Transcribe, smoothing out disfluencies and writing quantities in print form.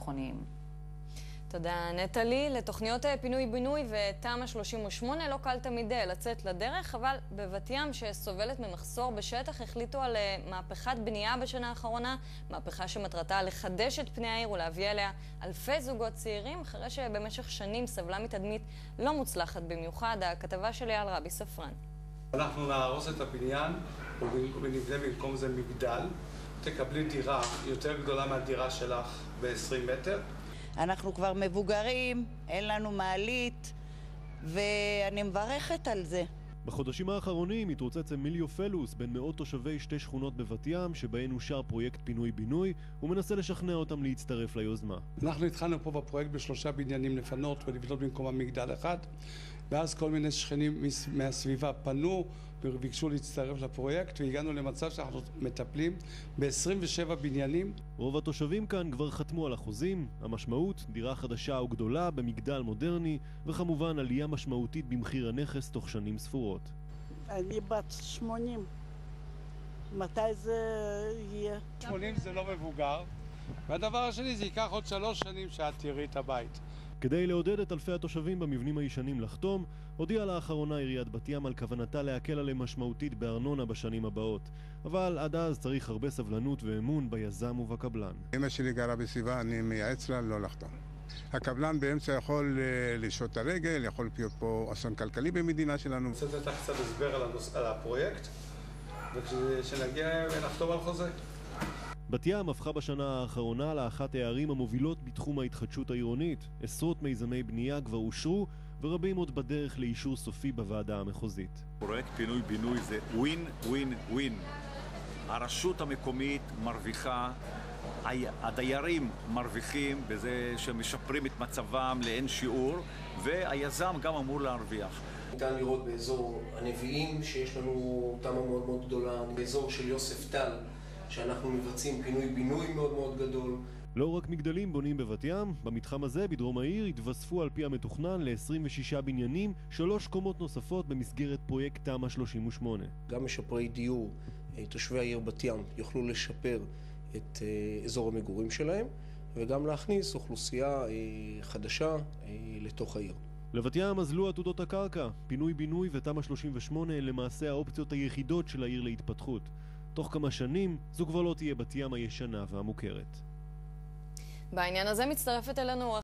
ביטחוניים. תודה נטלי. לתוכניות פינוי-בינוי ותמ"א 38 לא קל תמיד לצאת לדרך, אבל בבת ים שסובלת ממחסור בשטח החליטו על מהפכת בנייה בשנה האחרונה, מהפכה שמטרתה לחדש את פני העיר ולהביא אליה אלפי זוגות צעירים, אחרי שבמשך שנים סבלה מתדמית לא מוצלחת במיוחד. הכתבה של אייל רבי ספרן. אנחנו נהרוס את הבניין ונבנה במקום זה מגדל. תקבלי דירה יותר גדולה מהדירה שלך ב-20 מטר. אנחנו כבר מבוגרים, אין לנו מעלית, ואני מברכת על זה. בחודשים האחרונים התרוצץ אמיליו פלוס בין מאות תושבי שתי שכונות בבת ים שבהן אושר פרויקט פינוי-בינוי ומנסה לשכנע אותם להצטרף ליוזמה. אנחנו התחלנו פה בפרויקט ב3 בניינים לפנות ולבנות במקום מגדל אחד, ואז כל מיני שכנים מהסביבה פנו וביקשו להצטרף לפרויקט, והגענו למצב שאנחנו מטפלים ב-27 בניינים. רוב התושבים כאן כבר חתמו על החוזים. המשמעות, דירה חדשה או גדולה במגדל מודרני, וכמובן עלייה משמעותית במחיר הנכס תוך שנים ספורות. אני בת 80. מתי זה יהיה? 80 זה לא מבוגר, והדבר השני, זה ייקח עוד 3 שנים שאת תראי את הבית. כדי לעודד את אלפי התושבים במבנים הישנים לחתום, הודיעה לאחרונה עיריית בת ים על כוונתה להקל עליהם משמעותית בארנונה בשנים הבאות. אבל עד אז צריך הרבה סבלנות ואמון ביזם ובקבלן. אמא שלי גרה בסביבה, אני מייעץ לה לא לחתום. הקבלן באמצע יכול לשעות את הרגל, יכול להיות פה אסון כלכלי במדינה שלנו. אני רוצה לתת לך קצת הסבר על הפרויקט, וכשנגיע ונחתום על חוזה. בת ים הפכה בשנה האחרונה לאחת הערים המובילות בתחום ההתחדשות העירונית. עשרות מיזמי בנייה כבר אושרו, ורבים עוד בדרך לאישור סופי בוועדה המחוזית. פרויקט פינוי-בינוי זה ווין, ווין, ווין. הרשות המקומית מרוויחה, הדיירים מרוויחים בזה שמשפרים את מצבם לאין שיעור, והיזם גם אמור להרוויח. ניתן לראות באזור הנביאים שיש לנו תמ"א מאוד מאוד גדולה, באזור של יוסף טל, שאנחנו מבצעים פינוי-בינוי מאוד מאוד גדול. לא רק מגדלים בונים בבת ים, במתחם הזה בדרום העיר התווספו על פי המתוכנן ל-26 בניינים 3 קומות נוספות במסגרת פרויקט תמ"א 38. גם משפרי דיור, תושבי העיר בת ים יוכלו לשפר את אזור המגורים שלהם, וגם להכניס אוכלוסייה חדשה לתוך העיר. לבת ים אזלו עתודות הקרקע. פינוי-בינוי ותמ"א 38 הן למעשה האופציות היחידות של העיר להתפתחות. תוך כמה שנים זו כבר לא תהיה בת ים הישנה והמוכרת. בעניין הזה מצטרפת אלינו